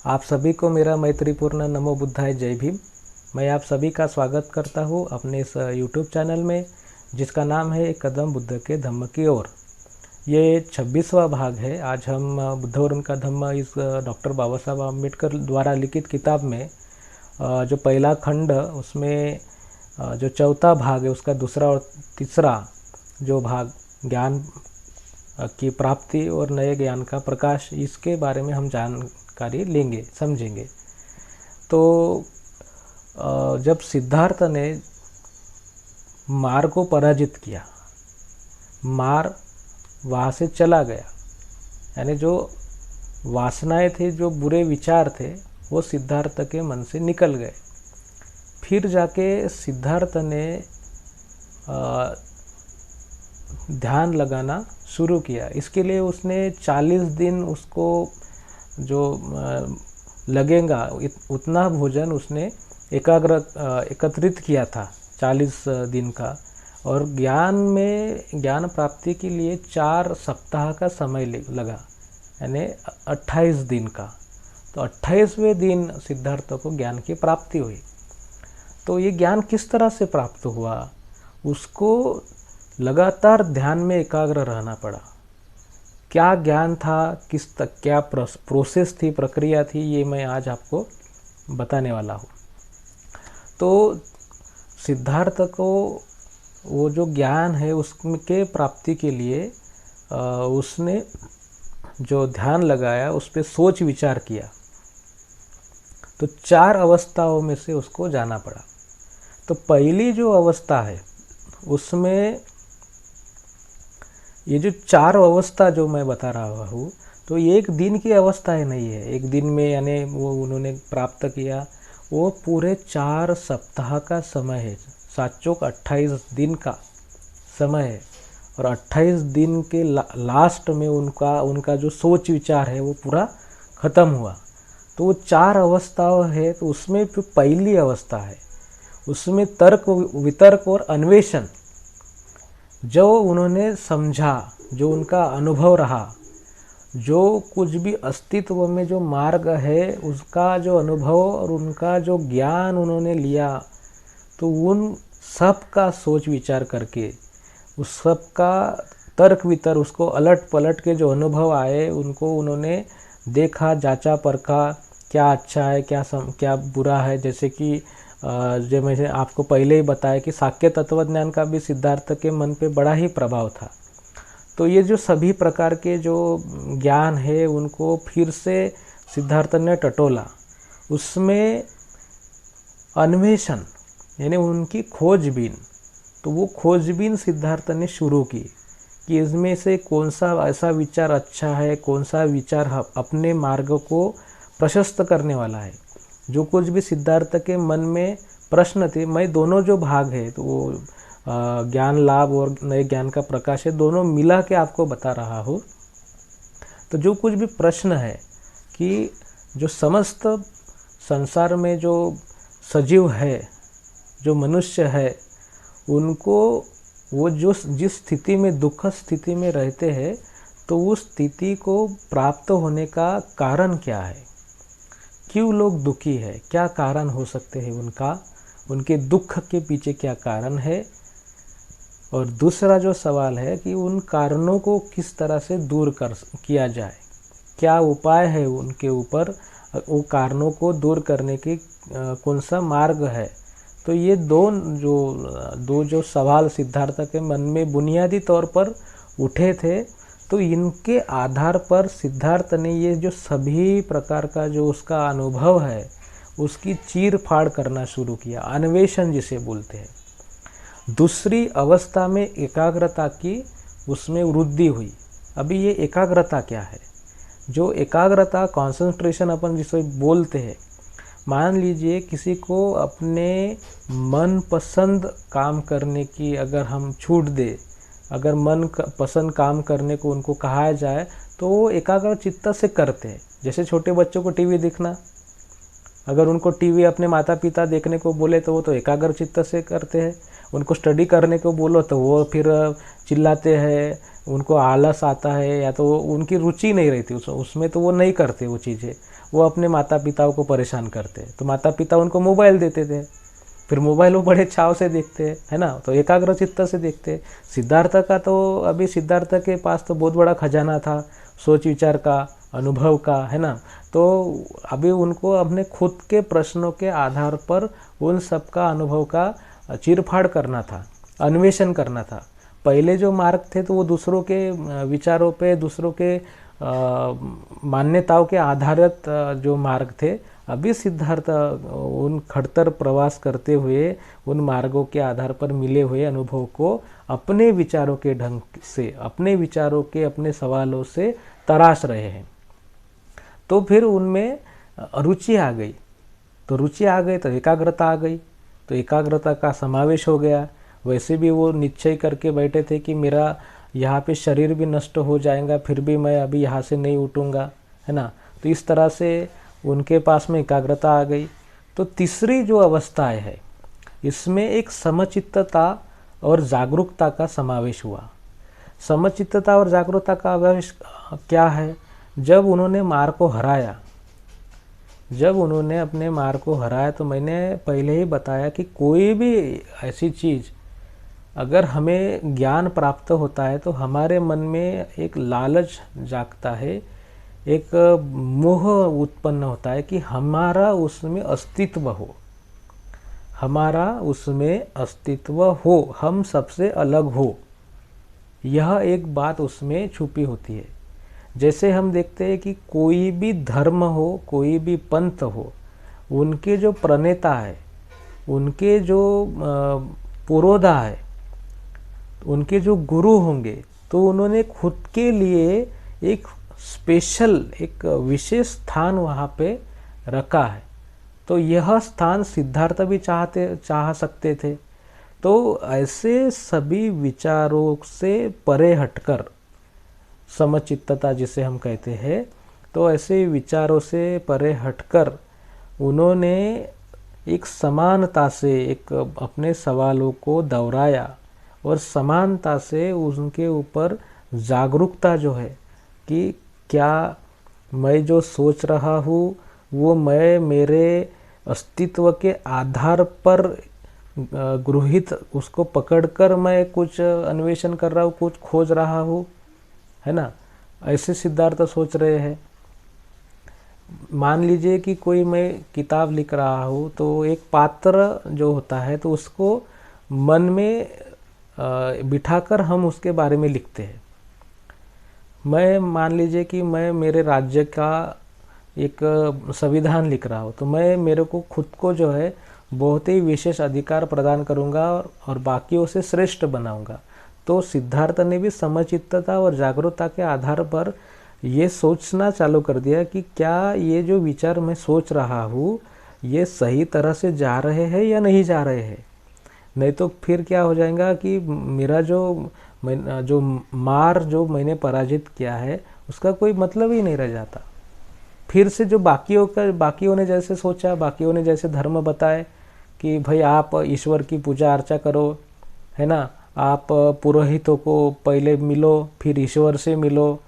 आप सभी को मेरा मैत्रीपूर्ण नमो बुद्धाय जय भीम। मैं आप सभी का स्वागत करता हूँ अपने इस यूट्यूब चैनल में, जिसका नाम है एक कदम बुद्ध के धम्म की ओर। ये 26वां भाग है। आज हम बुद्ध और उनका धम्म इस डॉक्टर बाबा साहब आम्बेडकर द्वारा लिखित किताब में जो पहला खंड, उसमें जो चौथा भाग है उसका दूसरा और तीसरा जो भाग, ज्ञान की प्राप्ति और नए ज्ञान का प्रकाश, इसके बारे में हम जानकारी लेंगे, समझेंगे। तो जब सिद्धार्थ ने मार को पराजित किया, मार वहाँ से चला गया, यानी जो वासनाएं थी, जो बुरे विचार थे, वो सिद्धार्थ के मन से निकल गए। फिर जाके सिद्धार्थ ने ध्यान लगाना शुरू किया। इसके लिए उसने 40 दिन उसको जो लगेगा उतना भोजन उसने एकत्रित किया था 40 दिन का। और ज्ञान प्राप्ति के लिए 4 सप्ताह का समय लगा, यानी 28 दिन का। तो 28वें दिन सिद्धार्थ को ज्ञान की प्राप्ति हुई। तो ये ज्ञान किस तरह से प्राप्त हुआ? उसको लगातार ध्यान में एकाग्र रहना पड़ा। क्या ज्ञान था, किस तक क्या प्रोसेस थी, प्रक्रिया थी, ये मैं आज आपको बताने वाला हूँ। तो सिद्धार्थ को वो जो ज्ञान है उसके प्राप्ति के लिए उसने जो ध्यान लगाया, उस पर सोच विचार किया। तो 4 अवस्थाओं में से उसको जाना पड़ा। तो पहली जो अवस्था है उसमें ये जो 4 अवस्था जो मैं बता रहा हूँ, तो ये एक दिन की अवस्था ही नहीं है, एक दिन में यानी वो उन्होंने प्राप्त किया। वो पूरे 4 सप्ताह का समय है, 7 चौक 28 दिन का समय है। और 28 दिन के लास्ट में उनका जो सोच विचार है वो पूरा ख़त्म हुआ। तो वो 4 अवस्थाएं है। तो उसमें जो पहली अवस्था है उसमें तर्क वितर्क और अन्वेषण, जो उन्होंने समझा, जो उनका अनुभव रहा, जो कुछ भी अस्तित्व में जो मार्ग है उसका जो अनुभव और उनका जो ज्ञान उन्होंने लिया, तो उन सब का सोच विचार करके, उस सब का तर्क वितर्क, उसको अलट पलट के जो अनुभव आए उनको उन्होंने देखा, जांचा परखा, क्या अच्छा है, क्या बुरा है। जैसे कि जो मैंने आपको पहले ही बताया कि साक्य तत्वज्ञान का भी सिद्धार्थ के मन पे बड़ा ही प्रभाव था। तो ये जो सभी प्रकार के जो ज्ञान है उनको फिर से सिद्धार्थ ने टटोला। उसमें अन्वेषण यानी उनकी खोजबीन, तो वो खोजबीन सिद्धार्थ ने शुरू की कि इसमें से कौन सा ऐसा विचार अच्छा है, कौन सा विचार अपने मार्ग को प्रशस्त करने वाला है। जो कुछ भी सिद्धार्थ के मन में प्रश्न थे, मैं दोनों जो भाग है, तो वो ज्ञान लाभ और नए ज्ञान का प्रकाश है, दोनों मिला के आपको बता रहा हूँ। तो जो कुछ भी प्रश्न है कि जो समस्त संसार में जो सजीव है, जो मनुष्य है, उनको वो जिस स्थिति में, दुख स्थिति में रहते हैं, तो उस स्थिति को प्राप्त होने का कारण क्या है, क्यों लोग दुखी है, क्या कारण हो सकते हैं उनके दुख के पीछे क्या कारण है। और दूसरा जो सवाल है कि उन कारणों को किस तरह से दूर किया जाए, क्या उपाय है उनके ऊपर, वो कारणों को दूर करने की कौन सा मार्ग है। तो ये दो जो सवाल सिद्धार्थ के मन में बुनियादी तौर पर उठे थे, तो इनके आधार पर सिद्धार्थ ने ये जो सभी प्रकार का जो उसका अनुभव है उसकी चीर फाड़ करना शुरू किया, अन्वेषण जिसे बोलते हैं। दूसरी अवस्था में एकाग्रता की उसमें वृद्धि हुई। अभी ये एकाग्रता क्या है? जो एकाग्रता, कंसंट्रेशन अपन जिसे बोलते हैं, मान लीजिए किसी को अपने मनपसंद काम करने की अगर हम छूट दे, अगर मन पसंद काम करने को उनको कहा जाए, तो वो एकाग्र चित्त से करते हैं। जैसे छोटे बच्चों को टीवी देखना, अगर उनको टीवी अपने माता पिता देखने को बोले तो वो तो एकाग्र चित्त से करते हैं, उनको स्टडी करने को बोलो तो वो फिर चिल्लाते हैं, उनको आलस आता है या तो उनकी रुचि नहीं रहती उसमें, तो वो नहीं करते वो चीज़ें, वो अपने माता पिताओं को परेशान करते। तो माता पिता उनको मोबाइल देते थे, फिर मोबाइल वो बड़े चाव से देखते हैं, है ना, तो एकाग्र चित्त से देखते हैं। सिद्धार्थ का तो अभी सिद्धार्थ के पास तो बहुत बड़ा खजाना था सोच विचार का, अनुभव का, है ना, तो अभी उनको अपने खुद के प्रश्नों के आधार पर उन सब का अनुभव का चीरफाड़ करना था, अन्वेषण करना था। पहले जो मार्ग थे तो वो दूसरों के विचारों पे, दूसरों के मान्यताओं के आधारित जो मार्ग थे। अभी सिद्धार्थ उन खड़तर प्रवास करते हुए उन मार्गों के आधार पर मिले हुए अनुभव को अपने विचारों के ढंग से, अपने विचारों के, अपने सवालों से तराश रहे हैं। तो फिर उनमें रुचि आ गई, तो रुचि आ गई तो एकाग्रता आ गई, तो एकाग्रता का समावेश हो गया। वैसे भी वो निश्चय करके बैठे थे कि मेरा यहाँ पे शरीर भी नष्ट हो जाएगा, फिर भी मैं अभी यहाँ से नहीं उठूँगा, है ना। तो इस तरह से उनके पास में एकाग्रता आ गई। तो तीसरी जो अवस्थाएं है, इसमें एक समचित्तता और जागरूकता का समावेश हुआ। समचित्तता और जागरूकता का आवेश क्या है? जब उन्होंने मार को हराया, जब उन्होंने अपने मार को हराया, तो मैंने पहले ही बताया कि कोई भी ऐसी चीज़ अगर हमें ज्ञान प्राप्त होता है तो हमारे मन में एक लालच जागता है, एक मोह उत्पन्न होता है कि हमारा उसमें अस्तित्व हो, हमारा उसमें अस्तित्व हो, हम सबसे अलग हो, यह एक बात उसमें छुपी होती है। जैसे हम देखते हैं कि कोई भी धर्म हो, कोई भी पंथ हो, उनके जो प्रणेता है, उनके जो पुरोधा है, उनके जो गुरु होंगे, तो उन्होंने खुद के लिए एक स्पेशल, एक विशेष स्थान वहाँ पे रखा है। तो यह स्थान सिद्धार्थ भी चाह सकते थे। तो ऐसे सभी विचारों से परे हटकर, समचित्तता जिसे हम कहते हैं, तो ऐसे विचारों से परे हटकर उन्होंने एक समानता से एक अपने सवालों को दोहराया और समानता से उनके ऊपर जागरूकता जो है कि क्या मैं जो सोच रहा हूँ वो मैं मेरे अस्तित्व के आधार पर गृहीत उसको पकड़कर मैं कुछ अन्वेषण कर रहा हूँ, कुछ खोज रहा हूँ, है ना। ऐसे सिद्धार्थ सोच रहे हैं। मान लीजिए कि कोई मैं किताब लिख रहा हूँ, तो एक पात्र जो होता है तो उसको मन में बिठाकर हम उसके बारे में लिखते हैं। मैं मान लीजिए कि मैं मेरे राज्य का एक संविधान लिख रहा हूँ, तो मैं मेरे को खुद को जो है बहुत ही विशेष अधिकार प्रदान करूँगा और बाकियों से श्रेष्ठ बनाऊँगा। तो सिद्धार्थ ने भी समचित्तता और जागरूकता के आधार पर ये सोचना चालू कर दिया कि क्या ये जो विचार मैं सोच रहा हूँ ये सही तरह से जा रहे हैं या नहीं जा रहे हैं। नहीं तो फिर क्या हो जाएगा कि मेरा जो मार जो मैंने पराजित किया है उसका कोई मतलब ही नहीं रह जाता। फिर से जो बाकियों ने जैसे सोचा, बाकियों ने जैसे धर्म बताए कि भाई आप ईश्वर की पूजा अर्चा करो, है ना, आप पुरोहितों को पहले मिलो, फिर ईश्वर से मिलो,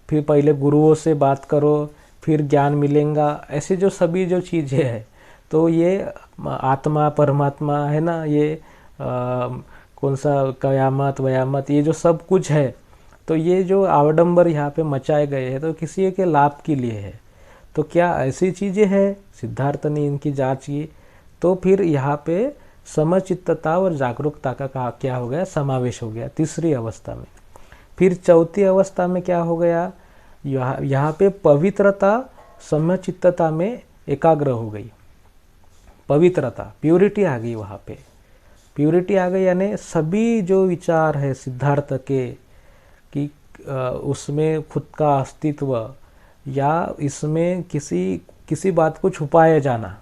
फिर पहले गुरुओं से बात करो, फिर ज्ञान मिलेगा। ऐसे जो सभी जो चीज़ें हैं, तो ये आत्मा परमात्मा, है ना, ये कौन सा कयामत वयामत, ये जो सब कुछ है, तो ये जो आडंबर यहाँ पे मचाए गए हैं तो किसी के लाभ के लिए है। तो क्या ऐसी चीज़ें हैं? सिद्धार्थ ने इनकी जांच की, तो फिर यहाँ पे समचित्तता और जागरूकता का क्या हो गया? समावेश हो गया तीसरी अवस्था में। फिर चौथी अवस्था में क्या हो गया? यहाँ पे पवित्रता समचित्तता में एकाग्र हो गई। पवित्रता, प्यूरिटी आ गई वहाँ पे। प्यूरिटी आ गई यानी सभी जो विचार है सिद्धार्थ के कि उसमें खुद का अस्तित्व या इसमें किसी बात को छुपाया जाना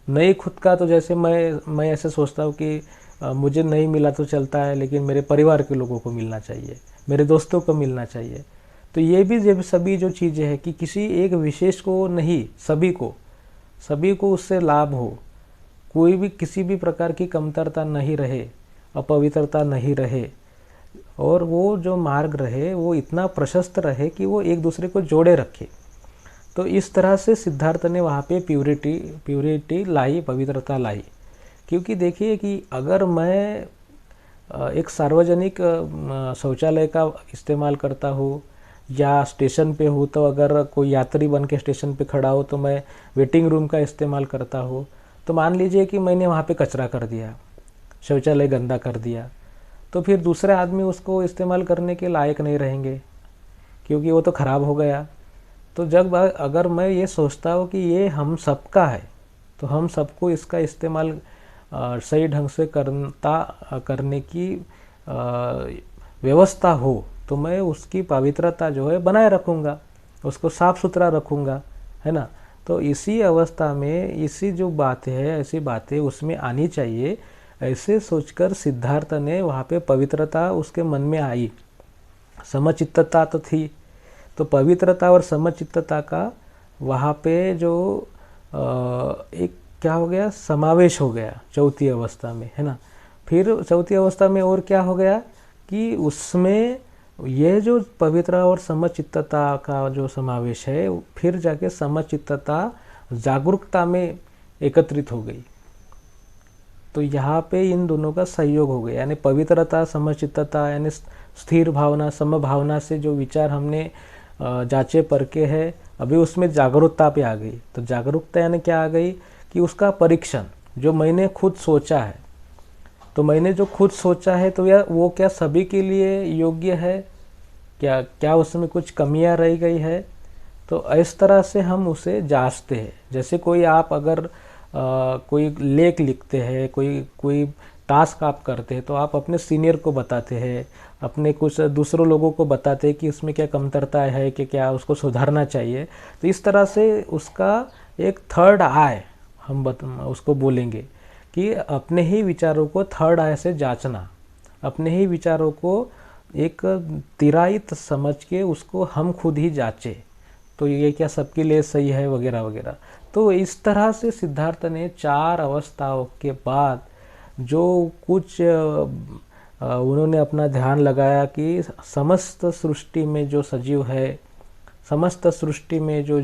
नहीं, खुद का। तो जैसे मैं ऐसे सोचता हूँ कि मुझे नहीं मिला तो चलता है, लेकिन मेरे परिवार के लोगों को मिलना चाहिए, मेरे दोस्तों को मिलना चाहिए। तो ये भी जब सभी जो चीज़ें हैं कि किसी एक विशेष को नहीं, सभी को, सभी को उससे लाभ हो, कोई भी किसी भी प्रकार की कमतरता नहीं रहे, अपवित्रता नहीं रहे, और वो जो मार्ग रहे वो इतना प्रशस्त रहे कि वो एक दूसरे को जोड़े रखे। तो इस तरह से सिद्धार्थ ने वहाँ पे प्यूरिटी लाई, पवित्रता लाई। क्योंकि देखिए कि अगर मैं एक सार्वजनिक शौचालय का इस्तेमाल करता हूँ, या स्टेशन पे हूँ तो अगर कोई यात्री बन के स्टेशन पे खड़ा हो तो मैं वेटिंग रूम का इस्तेमाल करता हूँ, तो मान लीजिए कि मैंने वहाँ पे कचरा कर दिया, शौचालय गंदा कर दिया, तो फिर दूसरे आदमी उसको इस्तेमाल करने के लायक नहीं रहेंगे, क्योंकि वो तो ख़राब हो गया। तो जब अगर मैं ये सोचता हूँ कि ये हम सबका है, तो हम सबको इसका इस्तेमाल सही ढंग से करने की व्यवस्था हो, तो मैं उसकी पवित्रता जो है बनाए रखूँगा, उसको साफ सुथरा रखूँगा, है ना। तो इसी अवस्था में इसी जो बातें है, ऐसी बातें उसमें आनी चाहिए। ऐसे सोचकर सिद्धार्थ ने वहाँ पे पवित्रता उसके मन में आई। समचित्तता तो थी, तो पवित्रता और समचित्तता का वहाँ पे जो एक क्या हो गया, समावेश हो गया चौथी अवस्था में, है ना। फिर चौथी अवस्था में और क्या हो गया कि उसमें ये जो पवित्र और समचित्तता का जो समावेश है, फिर जाके समचित्तता जागरूकता में एकत्रित हो गई। तो यहाँ पे इन दोनों का सहयोग हो गया, यानी पवित्रता, समचित्तता, यानी स्थिर भावना, समभावना से जो विचार हमने जांचे परखे है, अभी उसमें जागरूकता पे आ गई। तो जागरूकता यानी क्या आ गई कि उसका परीक्षण, जो मैंने खुद सोचा है, तो मैंने जो खुद सोचा है तो यह वो क्या सभी के लिए योग्य है, क्या उसमें कुछ कमियां रह गई है। तो इस तरह से हम उसे जांचते हैं। जैसे कोई आप अगर कोई लेख लिखते हैं, कोई टास्क आप करते हैं, तो आप अपने सीनियर को बताते हैं, अपने कुछ दूसरों लोगों को बताते हैं कि उसमें क्या कमतरता है, कि क्या उसको सुधारना चाहिए। तो इस तरह से उसका एक थर्ड आई हम उसको बोलेंगे कि अपने ही विचारों को थर्ड आई से जांचना, अपने ही विचारों को एक तिराइत समझ के उसको हम खुद ही जांचे, तो ये क्या सबके लिए सही है वगैरह वगैरह। तो इस तरह से सिद्धार्थ ने 4 अवस्थाओं के बाद जो कुछ उन्होंने अपना ध्यान लगाया कि समस्त सृष्टि में जो सजीव है, समस्त सृष्टि में जो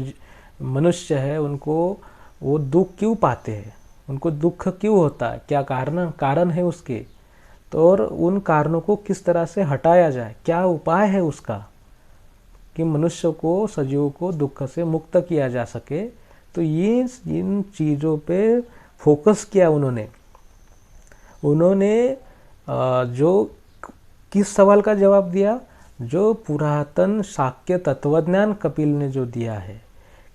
मनुष्य है, उनको वो दुख क्यों पाते हैं, उनको दुख क्यों होता है, क्या कारण है उसके, तो और उन कारणों को किस तरह से हटाया जाए, क्या उपाय है उसका कि मनुष्य को, सजीवों को दुख से मुक्त किया जा सके। तो ये इन चीज़ों पे फोकस किया उन्होंने जो किस सवाल का जवाब दिया, जो पुरातन शाक्य तत्वज्ञान कपिल ने जो दिया है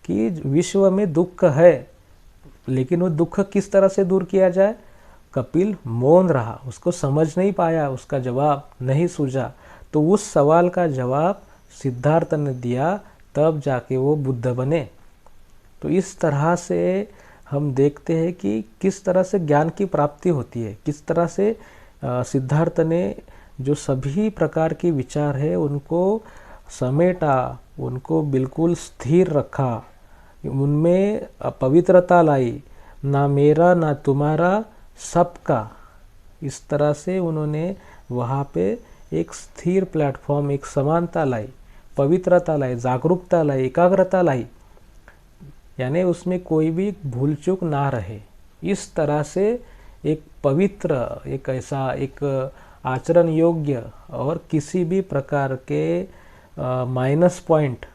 कि विश्व में दुख है, लेकिन वो दुख किस तरह से दूर किया जाए। कपिल मौन रहा, उसको समझ नहीं पाया, उसका जवाब नहीं सूझा। तो उस सवाल का जवाब सिद्धार्थ ने दिया, तब जाके वो बुद्ध बने। तो इस तरह से हम देखते हैं कि किस तरह से ज्ञान की प्राप्ति होती है, किस तरह से सिद्धार्थ ने जो सभी प्रकार के विचार है उनको समेटा, उनको बिल्कुल स्थिर रखा, उनमें पवित्रता लाई, ना मेरा ना तुम्हारा, सबका। इस तरह से उन्होंने वहाँ पे एक स्थिर प्लेटफॉर्म, एक समानता लाई, पवित्रता लाई, जागरूकता लाई, एकाग्रता लाई, यानी उसमें कोई भी भूल चूक ना रहे। इस तरह से एक पवित्र, एक ऐसा एक आचरण योग्य और किसी भी प्रकार के माइनस पॉइंट,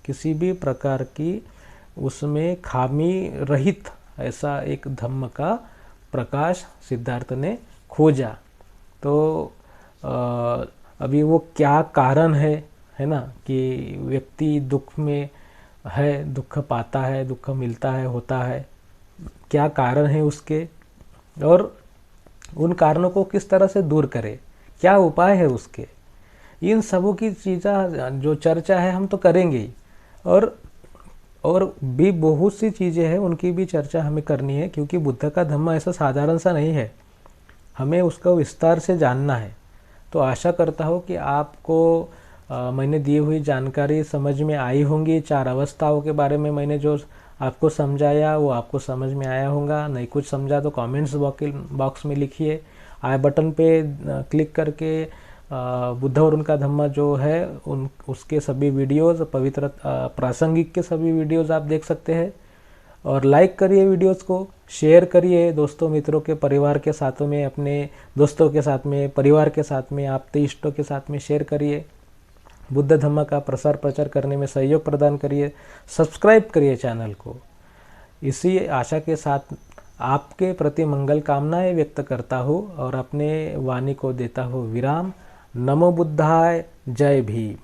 किसी भी प्रकार की उसमें खामी रहित ऐसा एक धम्म का प्रकाश सिद्धार्थ ने खोजा। तो अभी वो क्या कारण है ना, कि व्यक्ति दुख में है, दुख पाता है, दुख मिलता है, होता है, क्या कारण है उसके, और उन कारणों को किस तरह से दूर करे, क्या उपाय है उसके, इन सबों की चीज़ें जो चर्चा है हम तो करेंगे ही। और भी बहुत सी चीज़ें हैं, उनकी भी चर्चा हमें करनी है, क्योंकि बुद्ध का धम्म ऐसा साधारण सा नहीं है, हमें उसका विस्तार से जानना है। तो आशा करता हूँ कि आपको मैंने दी हुई जानकारी समझ में आई होंगी। 4 अवस्थाओं के बारे में मैंने जो आपको समझाया वो आपको समझ में आया होगा, नहीं कुछ समझा तो कमेंट्स बॉक्स में लिखिए। आई बटन पे क्लिक करके बुद्ध और उनका धम्मा जो है उसके सभी वीडियोस, पवित्र प्रासंगिक के सभी वीडियोस आप देख सकते हैं। और लाइक करिए वीडियोस को, शेयर करिए दोस्तों मित्रों के, परिवार के साथ में, अपने दोस्तों के साथ में, परिवार के साथ में, आपके इष्टों के साथ में शेयर करिए। बुद्ध धम्म का प्रसार प्रचार करने में सहयोग प्रदान करिए। सब्सक्राइब करिए चैनल को। इसी आशा के साथ आपके प्रति मंगल कामनाएं व्यक्त करता हूँ और अपने वाणी को देता हूँ विराम। नमो बुद्धाय। जय भीम।